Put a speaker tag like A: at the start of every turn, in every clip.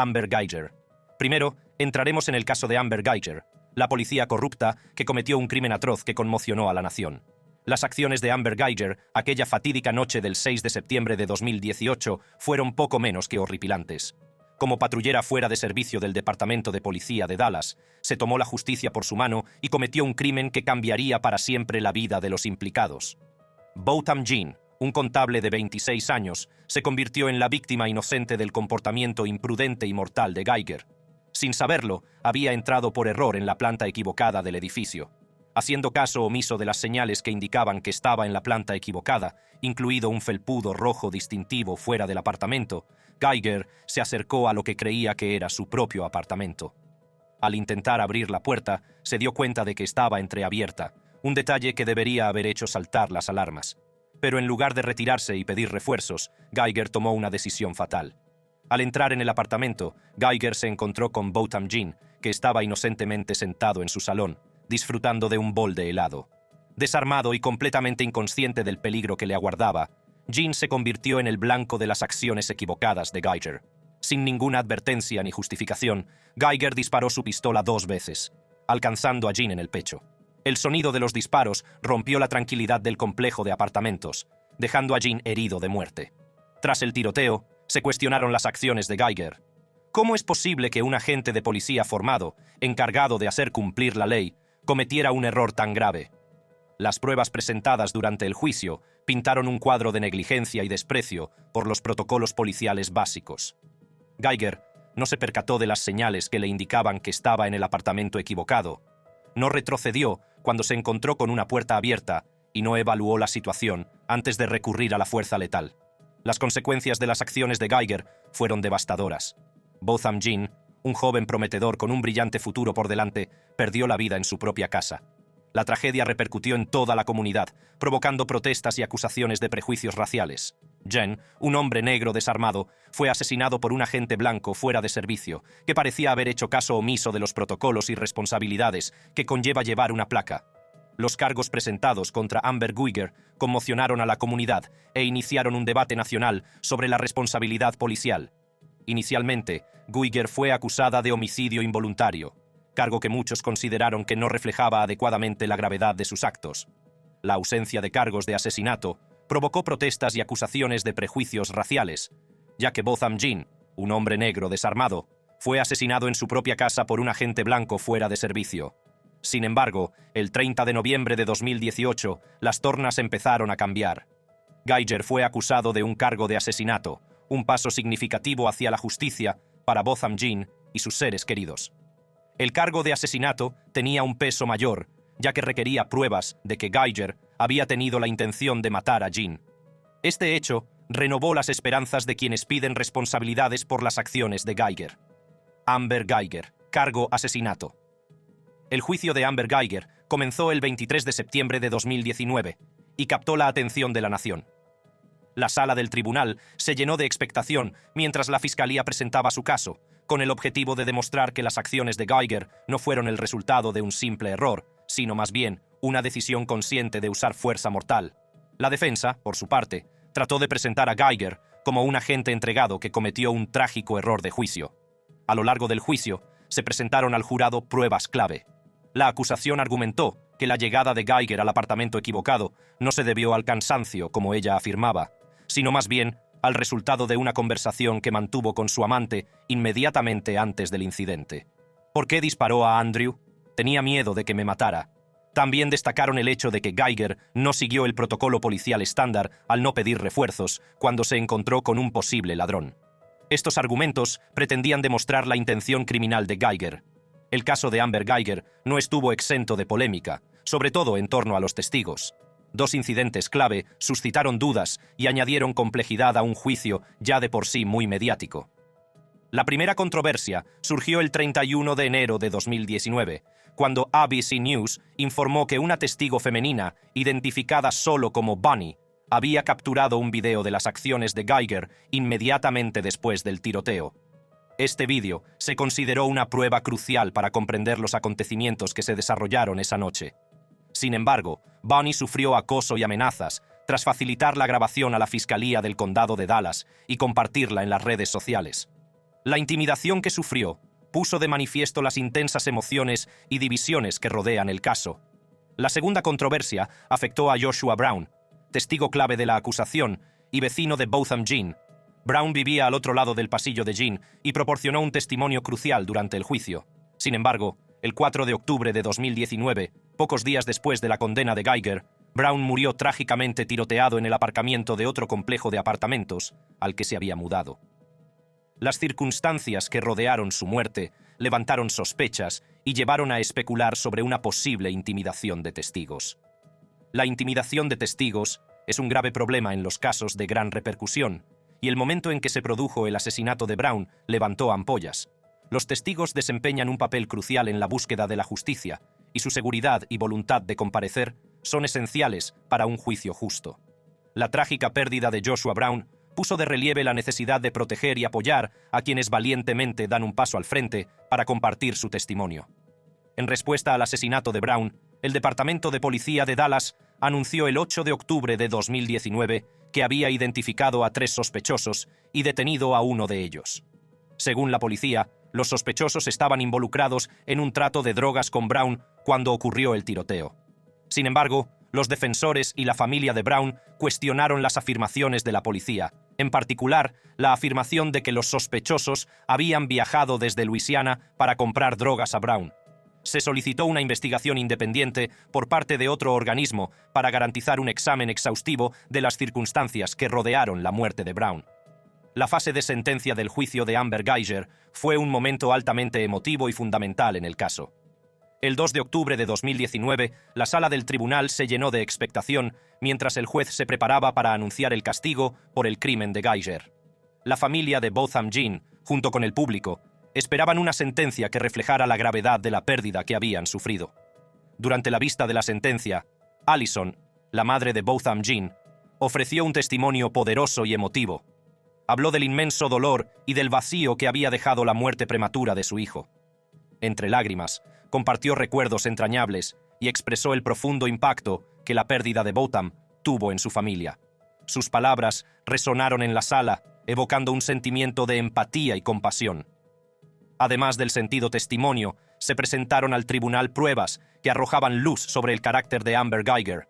A: Amber Guyger. Primero, entraremos en el caso de Amber Guyger, la policía corrupta que cometió un crimen atroz que conmocionó a la nación. Las acciones de Amber Guyger, aquella fatídica noche del 6 de septiembre de 2018, fueron poco menos que horripilantes. Como patrullera fuera de servicio del Departamento de Policía de Dallas, se tomó la justicia por su mano y cometió un crimen que cambiaría para siempre la vida de los implicados. Botham Jean, un contable de 26 años, se convirtió en la víctima inocente del comportamiento imprudente y mortal de Guyger. Sin saberlo, había entrado por error en la planta equivocada del edificio. Haciendo caso omiso de las señales que indicaban que estaba en la planta equivocada, incluido un felpudo rojo distintivo fuera del apartamento, Guyger se acercó a lo que creía que era su propio apartamento. Al intentar abrir la puerta, se dio cuenta de que estaba entreabierta, un detalle que debería haber hecho saltar las alarmas. Pero en lugar de retirarse y pedir refuerzos, Guyger tomó una decisión fatal. Al entrar en el apartamento, Guyger se encontró con Botham Jean, que estaba inocentemente sentado en su salón, disfrutando de un bol de helado. Desarmado y completamente inconsciente del peligro que le aguardaba, Jean se convirtió en el blanco de las acciones equivocadas de Guyger. Sin ninguna advertencia ni justificación, Guyger disparó su pistola 2 veces, alcanzando a Jean en el pecho. El sonido de los disparos rompió la tranquilidad del complejo de apartamentos, dejando a Jean herido de muerte. Tras el tiroteo, se cuestionaron las acciones de Guyger. ¿Cómo es posible que un agente de policía formado, encargado de hacer cumplir la ley, cometiera un error tan grave? Las pruebas presentadas durante el juicio pintaron un cuadro de negligencia y desprecio por los protocolos policiales básicos. Guyger no se percató de las señales que le indicaban que estaba en el apartamento equivocado. No retrocedió cuando se encontró con una puerta abierta y no evaluó la situación antes de recurrir a la fuerza letal. Las consecuencias de las acciones de Guyger fueron devastadoras. Botham Jean, un joven prometedor con un brillante futuro por delante, perdió la vida en su propia casa. La tragedia repercutió en toda la comunidad, provocando protestas y acusaciones de prejuicios raciales. Jean, un hombre negro desarmado, fue asesinado por un agente blanco fuera de servicio, que parecía haber hecho caso omiso de los protocolos y responsabilidades que conlleva llevar una placa. Los cargos presentados contra Amber Guyger conmocionaron a la comunidad e iniciaron un debate nacional sobre la responsabilidad policial. Inicialmente, Guyger fue acusada de homicidio involuntario, cargo que muchos consideraron que no reflejaba adecuadamente la gravedad de sus actos. La ausencia de cargos de asesinato provocó protestas y acusaciones de prejuicios raciales, ya que Botham Jean, un hombre negro desarmado, fue asesinado en su propia casa por un agente blanco fuera de servicio. Sin embargo, el 30 de noviembre de 2018, las tornas empezaron a cambiar. Guyger fue acusado de un cargo de asesinato, un paso significativo hacia la justicia para Botham Jean y sus seres queridos. El cargo de asesinato tenía un peso mayor, ya que requería pruebas de que Guyger había tenido la intención de matar a Jean. Este hecho renovó las esperanzas de quienes piden responsabilidades por las acciones de Guyger. Amber Guyger, cargo asesinato. El juicio de Amber Guyger comenzó el 23 de septiembre de 2019 y captó la atención de la nación. La sala del tribunal se llenó de expectación mientras la fiscalía presentaba su caso, con el objetivo de demostrar que las acciones de Guyger no fueron el resultado de un simple error, sino más bien una decisión consciente de usar fuerza mortal. La defensa, por su parte, trató de presentar a Guyger como un agente entregado que cometió un trágico error de juicio. A lo largo del juicio, se presentaron al jurado pruebas clave. La acusación argumentó que la llegada de Guyger al apartamento equivocado no se debió al cansancio, como ella afirmaba, sino más bien al resultado de una conversación que mantuvo con su amante inmediatamente antes del incidente. ¿Por qué disparó a Andrew? Tenía miedo de que me matara. También destacaron el hecho de que Guyger no siguió el protocolo policial estándar al no pedir refuerzos cuando se encontró con un posible ladrón. Estos argumentos pretendían demostrar la intención criminal de Guyger. El caso de Amber Guyger no estuvo exento de polémica, sobre todo en torno a los testigos. 2 incidentes clave suscitaron dudas y añadieron complejidad a un juicio ya de por sí muy mediático. La primera controversia surgió el 31 de enero de 2019, cuando ABC News informó que una testigo femenina, identificada solo como Bunny, había capturado un video de las acciones de Guyger inmediatamente después del tiroteo. Este vídeo se consideró una prueba crucial para comprender los acontecimientos que se desarrollaron esa noche. Sin embargo, Bunny sufrió acoso y amenazas tras facilitar la grabación a la Fiscalía del Condado de Dallas y compartirla en las redes sociales. La intimidación que sufrió puso de manifiesto las intensas emociones y divisiones que rodean el caso. La segunda controversia afectó a Joshua Brown, testigo clave de la acusación y vecino de Botham Jean. Brown vivía al otro lado del pasillo de Jean y proporcionó un testimonio crucial durante el juicio. Sin embargo, el 4 de octubre de 2019, pocos días después de la condena de Geiger, Brown murió trágicamente tiroteado en el aparcamiento de otro complejo de apartamentos al que se había mudado. Las circunstancias que rodearon su muerte levantaron sospechas y llevaron a especular sobre una posible intimidación de testigos. La intimidación de testigos es un grave problema en los casos de gran repercusión, y el momento en que se produjo el asesinato de Brown levantó ampollas. Los testigos desempeñan un papel crucial en la búsqueda de la justicia, y su seguridad y voluntad de comparecer son esenciales para un juicio justo. La trágica pérdida de Joshua Brown puso de relieve la necesidad de proteger y apoyar a quienes valientemente dan un paso al frente para compartir su testimonio. En respuesta al asesinato de Brown, el Departamento de Policía de Dallas anunció el 8 de octubre de 2019 que había identificado a 3 sospechosos y detenido a uno de ellos. Según la policía, los sospechosos estaban involucrados en un trato de drogas con Brown cuando ocurrió el tiroteo. Sin embargo, los defensores y la familia de Brown cuestionaron las afirmaciones de la policía, en particular la afirmación de que los sospechosos habían viajado desde Luisiana para comprar drogas a Brown. Se solicitó una investigación independiente por parte de otro organismo para garantizar un examen exhaustivo de las circunstancias que rodearon la muerte de Brown. La fase de sentencia del juicio de Amber Geiger fue un momento altamente emotivo y fundamental en el caso. El 2 de octubre de 2019, la sala del tribunal se llenó de expectación mientras el juez se preparaba para anunciar el castigo por el crimen de Geiger. La familia de Botham Jean, junto con el público, esperaban una sentencia que reflejara la gravedad de la pérdida que habían sufrido. Durante la vista de la sentencia, Allison, la madre de Botham Jean, ofreció un testimonio poderoso y emotivo. Habló del inmenso dolor y del vacío que había dejado la muerte prematura de su hijo. Entre lágrimas, compartió recuerdos entrañables y expresó el profundo impacto que la pérdida de Botham tuvo en su familia. Sus palabras resonaron en la sala, evocando un sentimiento de empatía y compasión. Además del sentido testimonio, se presentaron al tribunal pruebas que arrojaban luz sobre el carácter de Amber Geiger.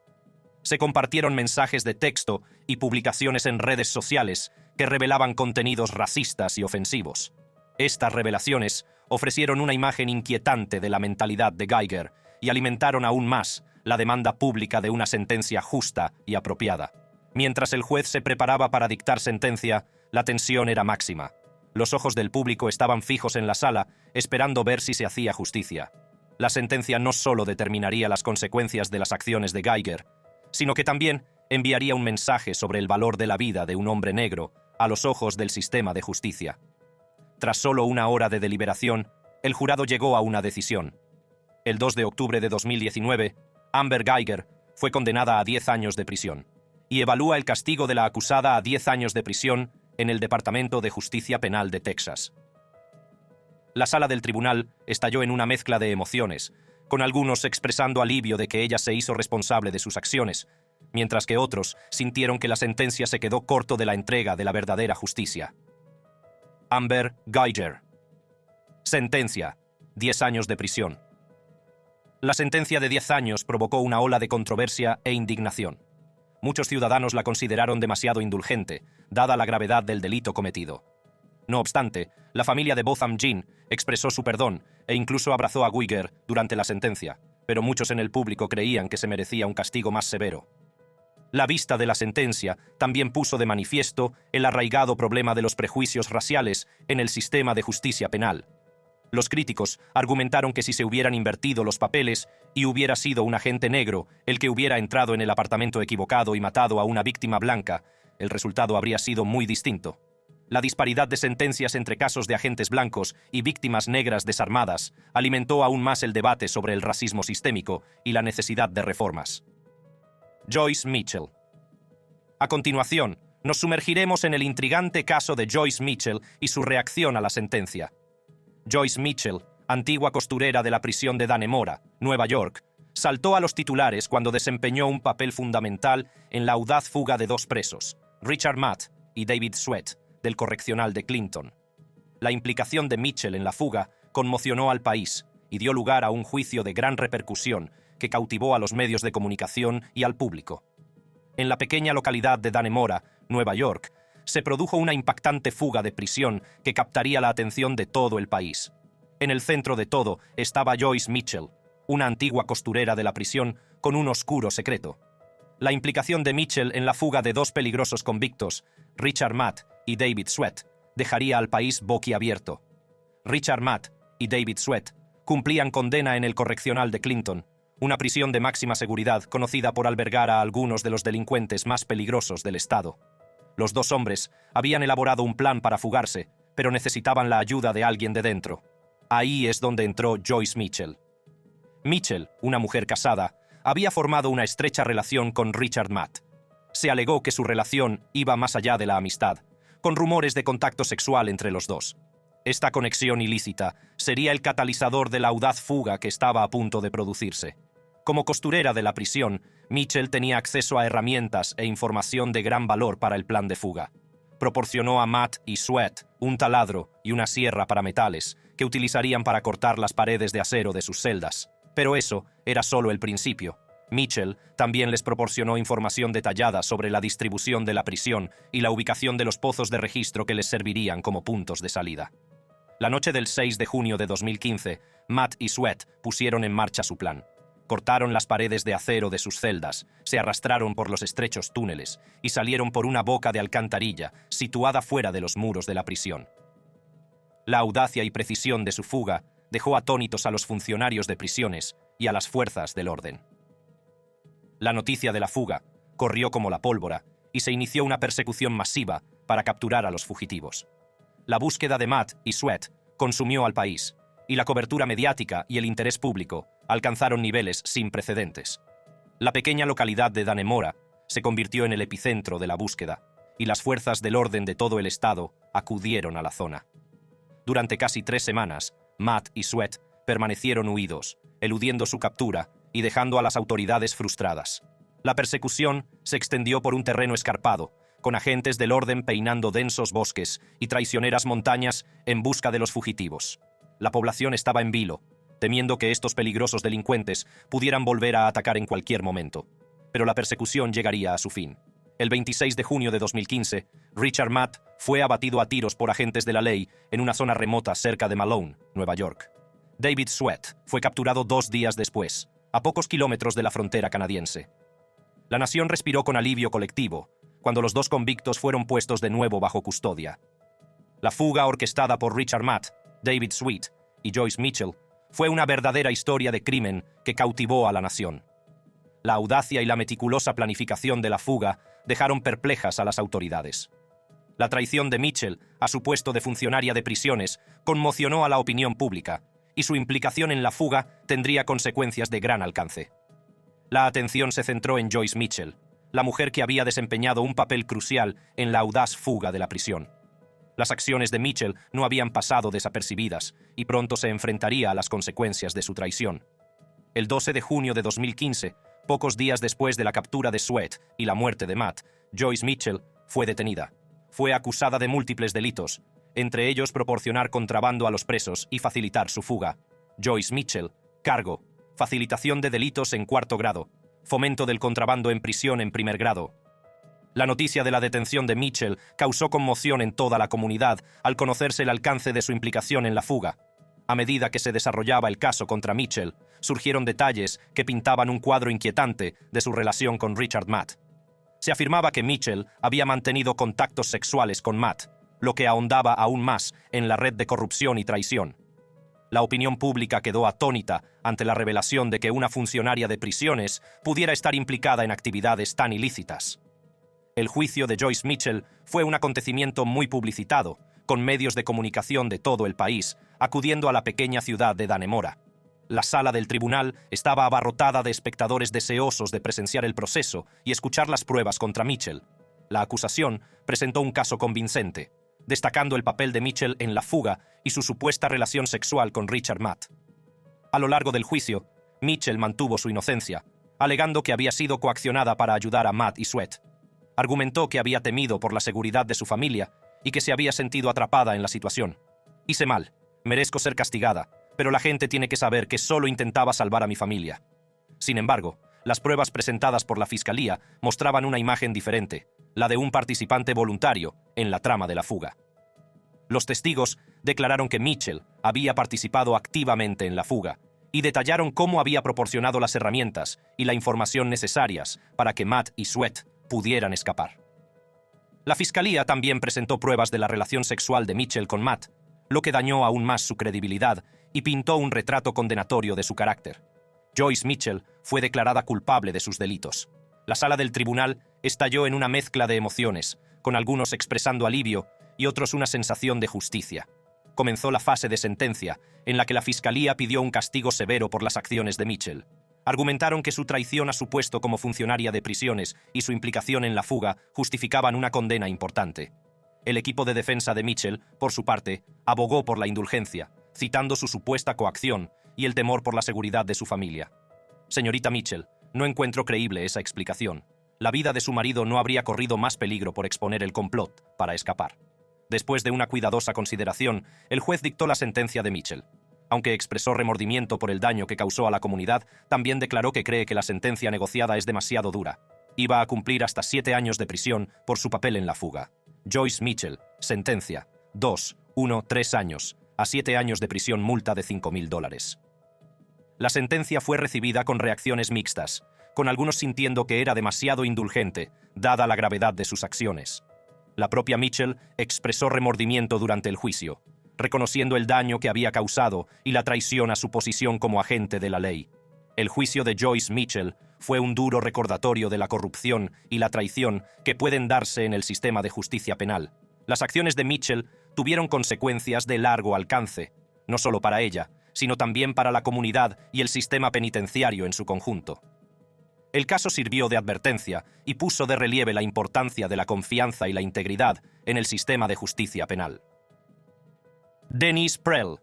A: Se compartieron mensajes de texto y publicaciones en redes sociales que revelaban contenidos racistas y ofensivos. Estas revelaciones ofrecieron una imagen inquietante de la mentalidad de Geiger y alimentaron aún más la demanda pública de una sentencia justa y apropiada. Mientras el juez se preparaba para dictar sentencia, la tensión era máxima. Los ojos del público estaban fijos en la sala, esperando ver si se hacía justicia. La sentencia no solo determinaría las consecuencias de las acciones de Geiger, sino que también enviaría un mensaje sobre el valor de la vida de un hombre negro a los ojos del sistema de justicia. Tras solo una hora de deliberación, el jurado llegó a una decisión. El 2 de octubre de 2019, Amber Geiger fue condenada a 10 años de prisión y evalúa el castigo de la acusada a 10 años de prisión en el Departamento de Justicia Penal de Texas. La sala del tribunal estalló en una mezcla de emociones, con algunos expresando alivio de que ella se hizo responsable de sus acciones, mientras que otros sintieron que la sentencia se quedó corto de la entrega de la verdadera justicia. Amber Geiger. Sentencia: 10 años de prisión. La sentencia de 10 años provocó una ola de controversia e indignación. Muchos ciudadanos la consideraron demasiado indulgente, dada la gravedad del delito cometido. No obstante, la familia de Botham Jean expresó su perdón e incluso abrazó a Geiger durante la sentencia, pero muchos en el público creían que se merecía un castigo más severo. La vista de la sentencia también puso de manifiesto el arraigado problema de los prejuicios raciales en el sistema de justicia penal. Los críticos argumentaron que si se hubieran invertido los papeles y hubiera sido un agente negro el que hubiera entrado en el apartamento equivocado y matado a una víctima blanca, el resultado habría sido muy distinto. La disparidad de sentencias entre casos de agentes blancos y víctimas negras desarmadas alimentó aún más el debate sobre el racismo sistémico y la necesidad de reformas. Joyce Mitchell. A continuación, nos sumergiremos en el intrigante caso de Joyce Mitchell y su reacción a la sentencia. Joyce Mitchell, antigua costurera de la prisión de Dannemora, Nueva York, saltó a los titulares cuando desempeñó un papel fundamental en la audaz fuga de 2 presos, Richard Matt y David Sweat, del correccional de Clinton. La implicación de Mitchell en la fuga conmocionó al país y dio lugar a un juicio de gran repercusión que cautivó a los medios de comunicación y al público. En la pequeña localidad de Dannemora, Nueva York, se produjo una impactante fuga de prisión que captaría la atención de todo el país. En el centro de todo estaba Joyce Mitchell, una antigua costurera de la prisión con un oscuro secreto. La implicación de Mitchell en la fuga de dos peligrosos convictos, Richard Matt y David Sweat, dejaría al país boquiabierto. Richard Matt y David Sweat cumplían condena en el correccional de Clinton, una prisión de máxima seguridad conocida por albergar a algunos de los delincuentes más peligrosos del estado. Los dos hombres habían elaborado un plan para fugarse, pero necesitaban la ayuda de alguien de dentro. Ahí es donde entró Joyce Mitchell. Mitchell, una mujer casada, había formado una estrecha relación con Richard Matt. Se alegó que su relación iba más allá de la amistad, con rumores de contacto sexual entre los dos. Esta conexión ilícita sería el catalizador de la audaz fuga que estaba a punto de producirse. Como costurera de la prisión, Mitchell tenía acceso a herramientas e información de gran valor para el plan de fuga. Proporcionó a Matt y Sweat un taladro y una sierra para metales que utilizarían para cortar las paredes de acero de sus celdas. Pero eso era solo el principio. Mitchell también les proporcionó información detallada sobre la distribución de la prisión y la ubicación de los pozos de registro que les servirían como puntos de salida. La noche del 6 de junio de 2015, Matt y Sweat pusieron en marcha su plan. Cortaron las paredes de acero de sus celdas, se arrastraron por los estrechos túneles y salieron por una boca de alcantarilla situada fuera de los muros de la prisión. La audacia y precisión de su fuga dejó atónitos a los funcionarios de prisiones y a las fuerzas del orden. La noticia de la fuga corrió como la pólvora y se inició una persecución masiva para capturar a los fugitivos. La búsqueda de Matt y Sweat consumió al país, y la cobertura mediática y el interés público alcanzaron niveles sin precedentes. La pequeña localidad de Dannemora se convirtió en el epicentro de la búsqueda, y las fuerzas del orden de todo el estado acudieron a la zona. Durante casi 3 semanas, Matt y Sweat permanecieron huidos, eludiendo su captura y dejando a las autoridades frustradas. La persecución se extendió por un terreno escarpado, con agentes del orden peinando densos bosques y traicioneras montañas en busca de los fugitivos. La población estaba en vilo, temiendo que estos peligrosos delincuentes pudieran volver a atacar en cualquier momento. Pero la persecución llegaría a su fin. El 26 de junio de 2015, Richard Matt fue abatido a tiros por agentes de la ley en una zona remota cerca de Malone, Nueva York. David Sweat fue capturado 2 días después, a pocos kilómetros de la frontera canadiense. La nación respiró con alivio colectivo cuando los 2 convictos fueron puestos de nuevo bajo custodia. La fuga orquestada por Richard Matt, David Sweat y Joyce Mitchell fue una verdadera historia de crimen que cautivó a la nación. La audacia y la meticulosa planificación de la fuga dejaron perplejas a las autoridades. La traición de Mitchell a su puesto de funcionaria de prisiones conmocionó a la opinión pública, y su implicación en la fuga tendría consecuencias de gran alcance. La atención se centró en Joyce Mitchell, la mujer que había desempeñado un papel crucial en la audaz fuga de la prisión. Las acciones de Mitchell no habían pasado desapercibidas y pronto se enfrentaría a las consecuencias de su traición. El 12 de junio de 2015, pocos días después de la captura de Sweat y la muerte de Matt, Joyce Mitchell fue detenida. Fue acusada de múltiples delitos, entre ellos proporcionar contrabando a los presos y facilitar su fuga. Joyce Mitchell, cargo, facilitación de delitos en 4º grado, fomento del contrabando en prisión en 1er grado. La noticia de la detención de Mitchell causó conmoción en toda la comunidad al conocerse el alcance de su implicación en la fuga. A medida que se desarrollaba el caso contra Mitchell, surgieron detalles que pintaban un cuadro inquietante de su relación con Richard Matt. Se afirmaba que Mitchell había mantenido contactos sexuales con Matt, lo que ahondaba aún más en la red de corrupción y traición. La opinión pública quedó atónita ante la revelación de que una funcionaria de prisiones pudiera estar implicada en actividades tan ilícitas. El juicio de Joyce Mitchell fue un acontecimiento muy publicitado, con medios de comunicación de todo el país acudiendo a la pequeña ciudad de Dannemora. La sala del tribunal estaba abarrotada de espectadores deseosos de presenciar el proceso y escuchar las pruebas contra Mitchell. La acusación presentó un caso convincente, destacando el papel de Mitchell en la fuga y su supuesta relación sexual con Richard Matt. A lo largo del juicio, Mitchell mantuvo su inocencia, alegando que había sido coaccionada para ayudar a Matt y Sweat. Argumentó que había temido por la seguridad de su familia y que se había sentido atrapada en la situación. Hice mal. Merezco ser castigada, pero la gente tiene que saber que solo intentaba salvar a mi familia. Sin embargo, las pruebas presentadas por la Fiscalía mostraban una imagen diferente, la de un participante voluntario en la trama de la fuga. Los testigos declararon que Mitchell había participado activamente en la fuga y detallaron cómo había proporcionado las herramientas y la información necesarias para que Matt y Sweat pudieran escapar. La Fiscalía también presentó pruebas de la relación sexual de Mitchell con Matt, lo que dañó aún más su credibilidad y pintó un retrato condenatorio de su carácter. Joyce Mitchell fue declarada culpable de sus delitos. La sala del tribunal estalló en una mezcla de emociones, con algunos expresando alivio y otros una sensación de justicia. Comenzó la fase de sentencia, en la que la Fiscalía pidió un castigo severo por las acciones de Mitchell. Argumentaron que su traición a su puesto como funcionaria de prisiones y su implicación en la fuga justificaban una condena importante. El equipo de defensa de Mitchell, por su parte, abogó por la indulgencia, citando su supuesta coacción y el temor por la seguridad de su familia. Señorita Mitchell, no encuentro creíble esa explicación. La vida de su marido no habría corrido más peligro por exponer el complot para escapar. Después de una cuidadosa consideración, el juez dictó la sentencia de Mitchell. Aunque expresó remordimiento por el daño que causó a la comunidad, también declaró que cree que la sentencia negociada es demasiado dura. Iba a cumplir hasta 7 años de prisión por su papel en la fuga. Joyce Mitchell, sentencia, 3 años, a 7 años de prisión, multa de $5,000. La sentencia fue recibida con reacciones mixtas, con algunos sintiendo que era demasiado indulgente, dada la gravedad de sus acciones. La propia Mitchell expresó remordimiento durante el juicio, reconociendo el daño que había causado y la traición a su posición como agente de la ley. El juicio de Joyce Mitchell fue un duro recordatorio de la corrupción y la traición que pueden darse en el sistema de justicia penal. Las acciones de Mitchell tuvieron consecuencias de largo alcance, no solo para ella, sino también para la comunidad y el sistema penitenciario en su conjunto. El caso sirvió de advertencia y puso de relieve la importancia de la confianza y la integridad en el sistema de justicia penal. Denise Prell.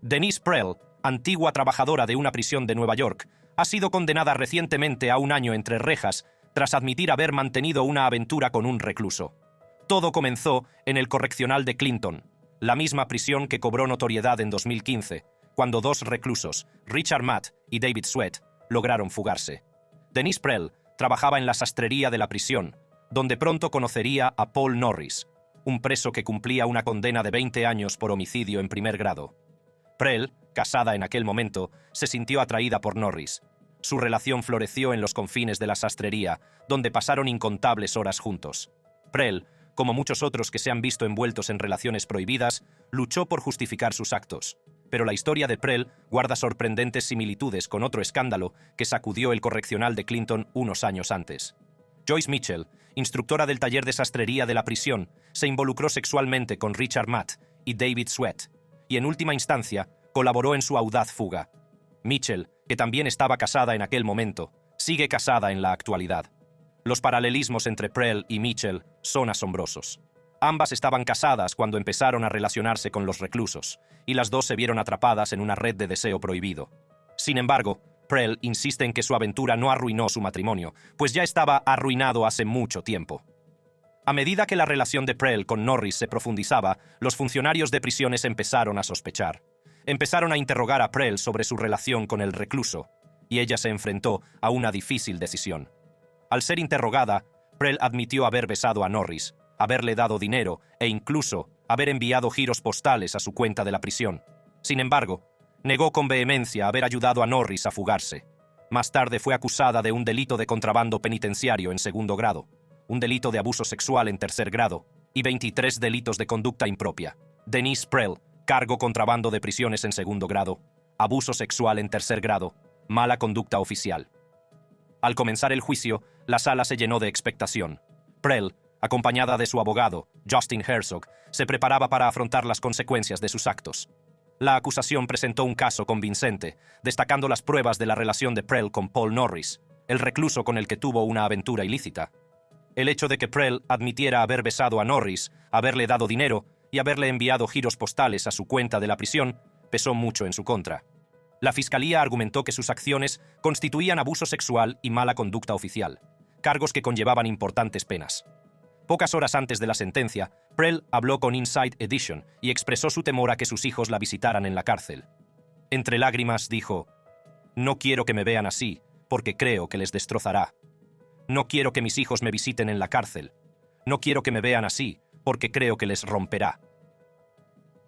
A: Denise Prell, antigua trabajadora de una prisión de Nueva York, ha sido condenada recientemente a 1 año entre rejas tras admitir haber mantenido una aventura con un recluso. Todo comenzó en el correccional de Clinton, la misma prisión que cobró notoriedad en 2015, cuando 2 reclusos, Richard Matt y David Sweat, lograron fugarse. Denise Prell trabajaba en la sastrería de la prisión, donde pronto conocería a Paul Norris, un preso que cumplía una condena de 20 años por homicidio en primer grado. Prell, casada en aquel momento, se sintió atraída por Norris. Su relación floreció en los confines de la sastrería, donde pasaron incontables horas juntos. Prell, como muchos otros que se han visto envueltos en relaciones prohibidas, luchó por justificar sus actos. Pero la historia de Prell guarda sorprendentes similitudes con otro escándalo que sacudió el correccional de Clinton unos años antes. Joyce Mitchell, instructora del taller de sastrería de la prisión, se involucró sexualmente con Richard Matt y David Sweat, y en última instancia colaboró en su audaz fuga. Mitchell, que también estaba casada en aquel momento, sigue casada en la actualidad. Los paralelismos entre Prell y Mitchell son asombrosos. Ambas estaban casadas cuando empezaron a relacionarse con los reclusos, y las dos se vieron atrapadas en una red de deseo prohibido. Sin embargo, Prell insiste en que su aventura no arruinó su matrimonio, pues ya estaba arruinado hace mucho tiempo. A medida que la relación de Prell con Norris se profundizaba, los funcionarios de prisiones empezaron a sospechar. Empezaron a interrogar a Prell sobre su relación con el recluso, y ella se enfrentó a una difícil decisión. Al ser interrogada, Prell admitió haber besado a Norris, haberle dado dinero e incluso haber enviado giros postales a su cuenta de la prisión. Sin embargo, negó con vehemencia haber ayudado a Norris a fugarse. Más tarde fue acusada de un delito de contrabando penitenciario en 2º grado, un delito de abuso sexual en 3er grado y 23 delitos de conducta impropia. Denise Prell, cargo contrabando de prisiones en 2º grado, abuso sexual en 3er grado, mala conducta oficial. Al comenzar el juicio, la sala se llenó de expectación. Prell, acompañada de su abogado, Justin Herzog, se preparaba para afrontar las consecuencias de sus actos. La acusación presentó un caso convincente, destacando las pruebas de la relación de Prell con Paul Norris, el recluso con el que tuvo una aventura ilícita. El hecho de que Prell admitiera haber besado a Norris, haberle dado dinero y haberle enviado giros postales a su cuenta de la prisión pesó mucho en su contra. La Fiscalía argumentó que sus acciones constituían abuso sexual y mala conducta oficial, cargos que conllevaban importantes penas. Pocas horas antes de la sentencia, Prell habló con Inside Edition y expresó su temor a que sus hijos la visitaran en la cárcel. Entre lágrimas dijo: «No quiero que me vean así, porque creo que les destrozará. No quiero que mis hijos me visiten en la cárcel. No quiero que me vean así, porque creo que les romperá».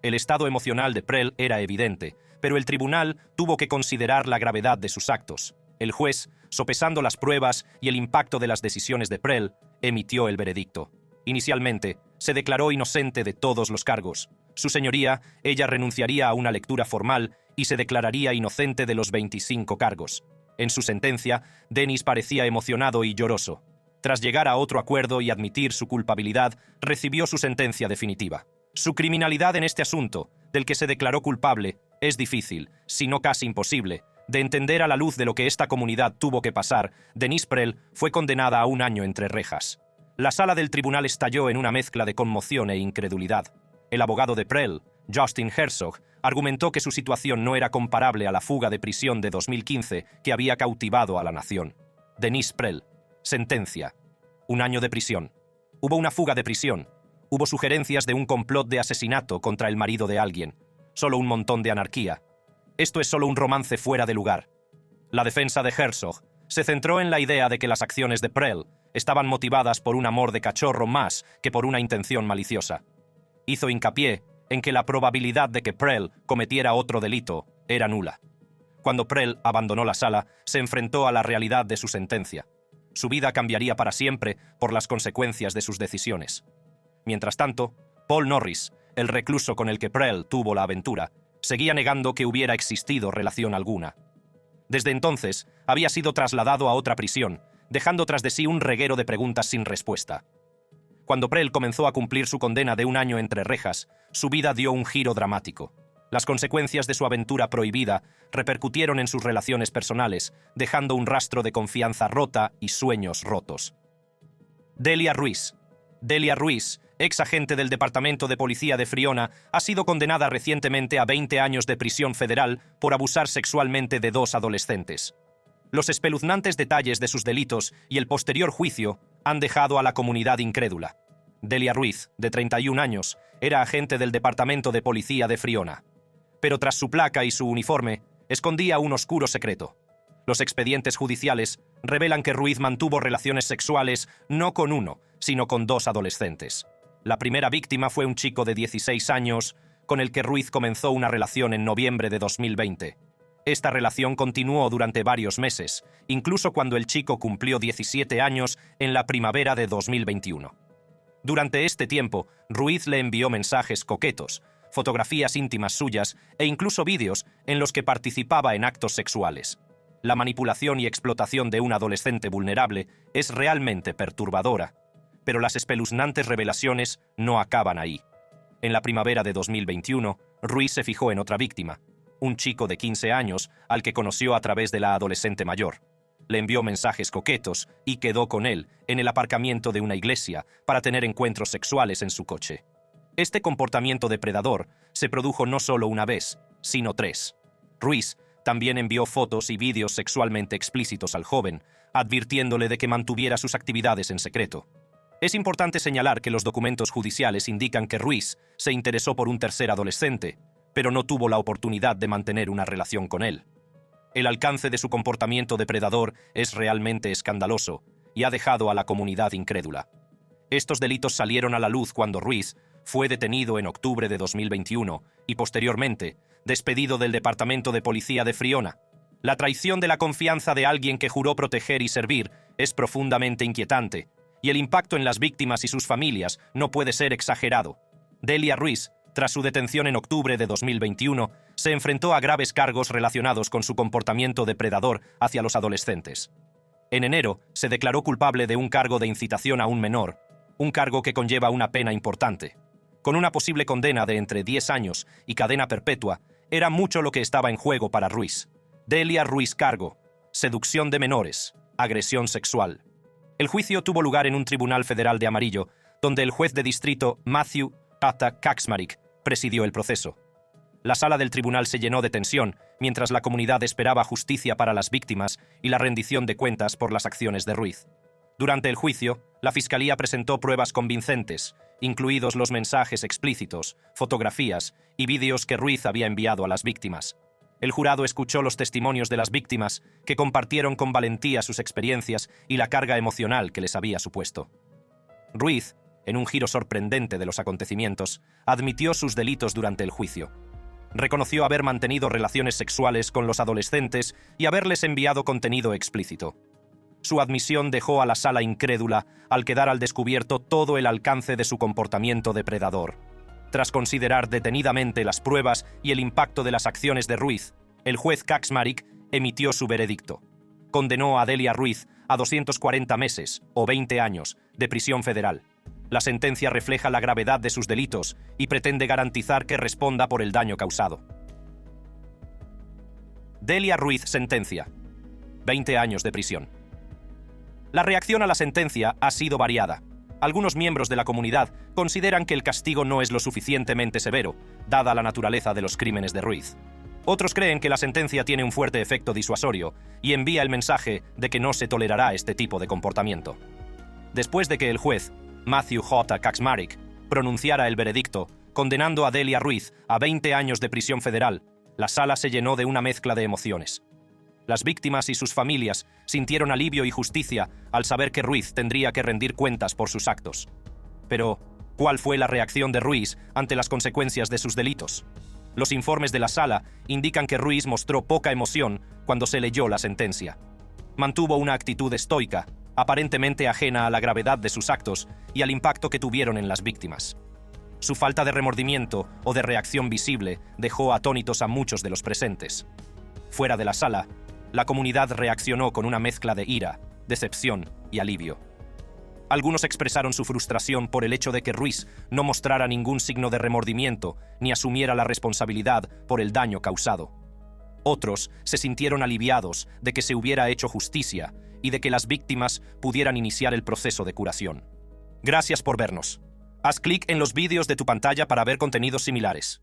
A: El estado emocional de Prell era evidente, pero el tribunal tuvo que considerar la gravedad de sus actos. El juez, sopesando las pruebas y el impacto de las decisiones de Prell, emitió el veredicto. Inicialmente, se declaró inocente de todos los cargos. Su señoría, ella renunciaría a una lectura formal y se declararía inocente de los 25 cargos. En su sentencia, Dennis parecía emocionado y lloroso. Tras llegar a otro acuerdo y admitir su culpabilidad, recibió su sentencia definitiva. Su criminalidad en este asunto, del que se declaró culpable, es difícil, si no casi imposible, de entender a la luz de lo que esta comunidad tuvo que pasar. Denise Prell fue condenada a 1 año entre rejas. La sala del tribunal estalló en una mezcla de conmoción e incredulidad. El abogado de Prell, Justin Herzog, argumentó que su situación no era comparable a la fuga de prisión de 2015 que había cautivado a la nación. Denise Prell. Sentencia: 1 año de prisión. Hubo una fuga de prisión. Hubo sugerencias de un complot de asesinato contra el marido de alguien. Solo un montón de anarquía. Esto es solo un romance fuera de lugar. La defensa de Herzog se centró en la idea de que las acciones de Prell estaban motivadas por un amor de cachorro más que por una intención maliciosa. Hizo hincapié en que la probabilidad de que Prell cometiera otro delito era nula. Cuando Prell abandonó la sala, se enfrentó a la realidad de su sentencia. Su vida cambiaría para siempre por las consecuencias de sus decisiones. Mientras tanto, Paul Norris, el recluso con el que Prell tuvo la aventura, seguía negando que hubiera existido relación alguna. Desde entonces, había sido trasladado a otra prisión, dejando tras de sí un reguero de preguntas sin respuesta. Cuando Prell comenzó a cumplir su condena de 1 año entre rejas, su vida dio un giro dramático. Las consecuencias de su aventura prohibida repercutieron en sus relaciones personales, dejando un rastro de confianza rota y sueños rotos. Delia Ruiz. Delia Ruiz, ex agente del Departamento de Policía de Friona, ha sido condenada recientemente a 20 años de prisión federal por abusar sexualmente de 2 adolescentes. Los espeluznantes detalles de sus delitos y el posterior juicio han dejado a la comunidad incrédula. Delia Ruiz, de 31 años, era agente del Departamento de Policía de Friona. Pero tras su placa y su uniforme, escondía un oscuro secreto. Los expedientes judiciales revelan que Ruiz mantuvo relaciones sexuales no con 1, sino con 2 adolescentes. La primera víctima fue un chico de 16 años, con el que Ruiz comenzó una relación en noviembre de 2020. Esta relación continuó durante varios meses, incluso cuando el chico cumplió 17 años en la primavera de 2021. Durante este tiempo, Ruiz le envió mensajes coquetos, fotografías íntimas suyas e incluso vídeos en los que participaba en actos sexuales. La manipulación y explotación de un adolescente vulnerable es realmente perturbadora, pero las espeluznantes revelaciones no acaban ahí. En la primavera de 2021, Ruiz se fijó en otra víctima, un chico de 15 años al que conoció a través de la adolescente mayor. Le envió mensajes coquetos y quedó con él en el aparcamiento de una iglesia para tener encuentros sexuales en su coche. Este comportamiento depredador se produjo no solo una vez, sino 3. Ruiz también envió fotos y vídeos sexualmente explícitos al joven, advirtiéndole de que mantuviera sus actividades en secreto. Es importante señalar que los documentos judiciales indican que Ruiz se interesó por un tercer adolescente, pero no tuvo la oportunidad de mantener una relación con él. El alcance de su comportamiento depredador es realmente escandaloso y ha dejado a la comunidad incrédula. Estos delitos salieron a la luz cuando Ruiz fue detenido en octubre de 2021 y posteriormente despedido del Departamento de Policía de Friona. La traición de la confianza de alguien que juró proteger y servir es profundamente inquietante, y el impacto en las víctimas y sus familias no puede ser exagerado. Delia Ruiz, tras su detención en octubre de 2021, se enfrentó a graves cargos relacionados con su comportamiento depredador hacia los adolescentes. En enero, se declaró culpable de un cargo de incitación a un menor, un cargo que conlleva una pena importante. Con una posible condena de entre 10 años y cadena perpetua, era mucho lo que estaba en juego para Ruiz. Delia Ruiz cargo: seducción de menores, agresión sexual. El juicio tuvo lugar en un tribunal federal de Amarillo, donde el juez de distrito Matthew Ata Kaczmarek presidió el proceso. La sala del tribunal se llenó de tensión, mientras la comunidad esperaba justicia para las víctimas y la rendición de cuentas por las acciones de Ruiz. Durante el juicio, la Fiscalía presentó pruebas convincentes, incluidos los mensajes explícitos, fotografías y vídeos que Ruiz había enviado a las víctimas. El jurado escuchó los testimonios de las víctimas, que compartieron con valentía sus experiencias y la carga emocional que les había supuesto. Ruiz, en un giro sorprendente de los acontecimientos, admitió sus delitos durante el juicio. Reconoció haber mantenido relaciones sexuales con los adolescentes y haberles enviado contenido explícito. Su admisión dejó a la sala incrédula al quedar al descubierto todo el alcance de su comportamiento depredador. Tras considerar detenidamente las pruebas y el impacto de las acciones de Ruiz, el juez Kaczmarek emitió su veredicto. Condenó a Delia Ruiz a 240 meses, o 20 años, de prisión federal. La sentencia refleja la gravedad de sus delitos y pretende garantizar que responda por el daño causado. Delia Ruiz sentencia. 20 años de prisión. La reacción a la sentencia ha sido variada. Algunos miembros de la comunidad consideran que el castigo no es lo suficientemente severo, dada la naturaleza de los crímenes de Ruiz. Otros creen que la sentencia tiene un fuerte efecto disuasorio y envía el mensaje de que no se tolerará este tipo de comportamiento. Después de que el juez, Matthew J. Kaczmarek, pronunciara el veredicto, condenando a Delia Ruiz a 20 años de prisión federal, la sala se llenó de una mezcla de emociones. Las víctimas y sus familias sintieron alivio y justicia al saber que Ruiz tendría que rendir cuentas por sus actos. Pero, ¿cuál fue la reacción de Ruiz ante las consecuencias de sus delitos? Los informes de la sala indican que Ruiz mostró poca emoción cuando se leyó la sentencia. Mantuvo una actitud estoica, aparentemente ajena a la gravedad de sus actos y al impacto que tuvieron en las víctimas. Su falta de remordimiento o de reacción visible dejó atónitos a muchos de los presentes. Fuera de la sala, la comunidad reaccionó con una mezcla de ira, decepción y alivio. Algunos expresaron su frustración por el hecho de que Ruiz no mostrara ningún signo de remordimiento ni asumiera la responsabilidad por el daño causado. Otros se sintieron aliviados de que se hubiera hecho justicia y de que las víctimas pudieran iniciar el proceso de curación. Gracias por vernos. Haz clic en los vídeos de tu pantalla para ver contenidos similares.